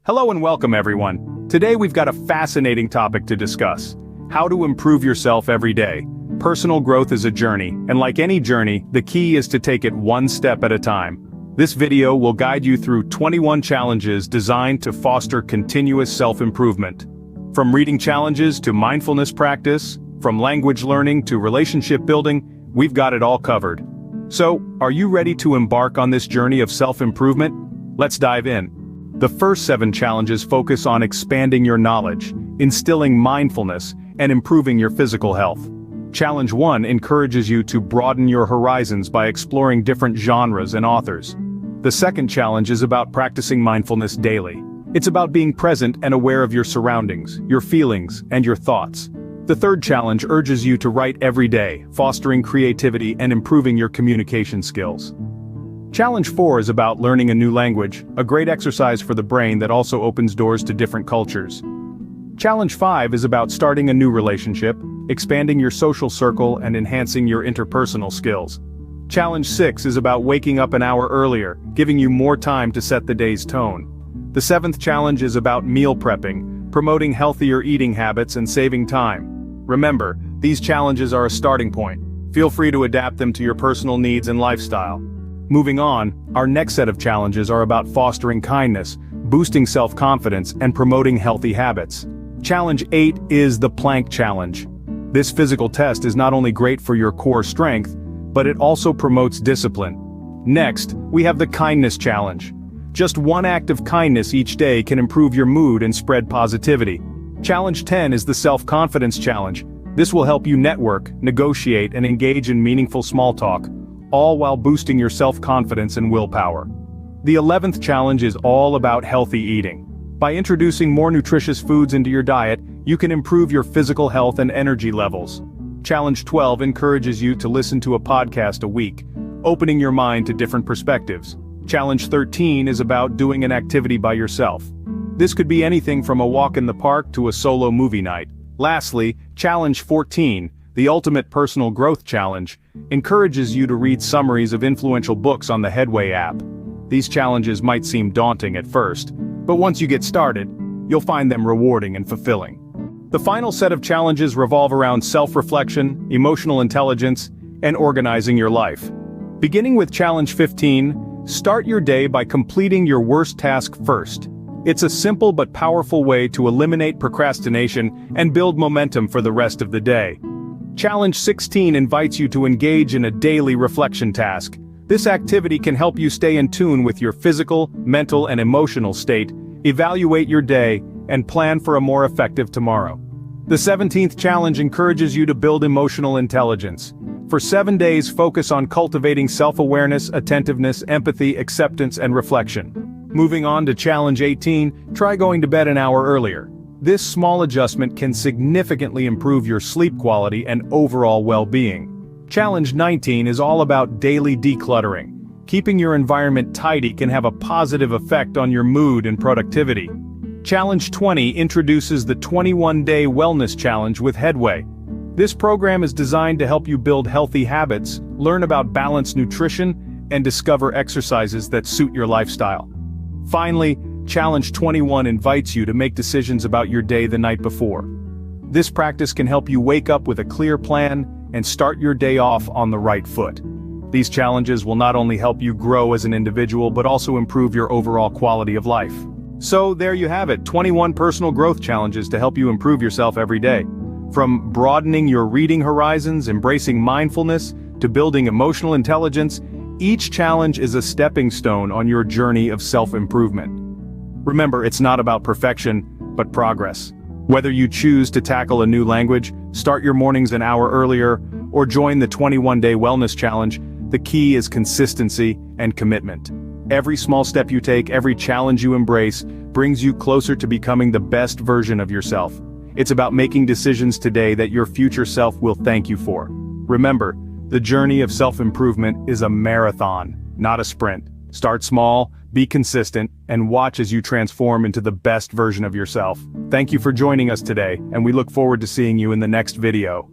Hello and welcome everyone. Today we've got a fascinating topic to discuss. How to improve yourself every day. Personal growth is a journey, and like any journey, the key is to take it one step at a time. This video will guide you through 21 challenges designed to foster continuous self-improvement. From reading challenges to mindfulness practice, from language learning to relationship building, we've got it all covered. So, are you ready to embark on this journey of self-improvement? Let's dive in. The first 7 challenges focus on expanding your knowledge, instilling mindfulness, and improving your physical health. Challenge 1 encourages you to broaden your horizons by exploring different genres and authors. The second challenge is about practicing mindfulness daily. It's about being present and aware of your surroundings, your feelings, and your thoughts. The third challenge urges you to write every day, fostering creativity and improving your communication skills. Challenge 4 is about learning a new language, a great exercise for the brain that also opens doors to different cultures. Challenge 5 is about starting a new relationship, expanding your social circle and enhancing your interpersonal skills. Challenge 6 is about waking up an hour earlier, giving you more time to set the day's tone. The 7th challenge is about meal prepping, promoting healthier eating habits and saving time. Remember, these challenges are a starting point. Feel free to adapt them to your personal needs and lifestyle. Moving on, our next set of challenges are about fostering kindness, boosting self-confidence, and promoting healthy habits. Challenge 8 is the plank challenge. This physical test is not only great for your core strength, but it also promotes discipline. Next, we have the kindness challenge. Just one act of kindness each day can improve your mood and spread positivity. Challenge 10 is the self-confidence challenge. This will help you network, negotiate, and engage in meaningful small talk, all while boosting your self-confidence and willpower. The 11th challenge is all about healthy eating. By introducing more nutritious foods into your diet, you can improve your physical health and energy levels. Challenge 12 encourages you to listen to a podcast a week, opening your mind to different perspectives. Challenge 13 is about doing an activity by yourself. This could be anything from a walk in the park to a solo movie night. Lastly, Challenge 14, the Ultimate Personal Growth Challenge, encourages you to read summaries of influential books on the Headway app. These challenges might seem daunting at first, but once you get started, you'll find them rewarding and fulfilling. The final set of challenges revolve around self-reflection, emotional intelligence, and organizing your life. Beginning with Challenge 15, start your day by completing your worst task first. It's a simple but powerful way to eliminate procrastination and build momentum for the rest of the day. Challenge 16 invites you to engage in a daily reflection task. This activity can help you stay in tune with your physical, mental, and emotional state, evaluate your day, and plan for a more effective tomorrow. The 17th challenge encourages you to build emotional intelligence. For 7 days, focus on cultivating self-awareness, attentiveness, empathy, acceptance, and reflection. Moving on to Challenge 18, try going to bed an hour earlier. This small adjustment can significantly improve your sleep quality and overall well-being. Challenge 19 is all about daily decluttering. Keeping your environment tidy can have a positive effect on your mood and productivity. Challenge 20 introduces the 21-day wellness challenge with Headway. This program is designed to help you build healthy habits, learn about balanced nutrition, and discover exercises that suit your lifestyle. Finally, Challenge 21 invites you to make decisions about your day the night before. This practice can help you wake up with a clear plan and start your day off on the right foot. These challenges will not only help you grow as an individual but also improve your overall quality of life. So there you have it, 21 personal growth challenges to help you improve yourself every day. From broadening your reading horizons, embracing mindfulness, to building emotional intelligence, each challenge is a stepping stone on your journey of self-improvement. Remember, it's not about perfection, but progress. Whether you choose to tackle a new language, start your mornings an hour earlier, or join the 21-day wellness challenge, the key is consistency and commitment. Every small step you take, every challenge you embrace, brings you closer to becoming the best version of yourself. It's about making decisions today that your future self will thank you for. Remember, the journey of self-improvement is a marathon, not a sprint. Start small, be consistent, and watch as you transform into the best version of yourself. Thank you for joining us today, and we look forward to seeing you in the next video.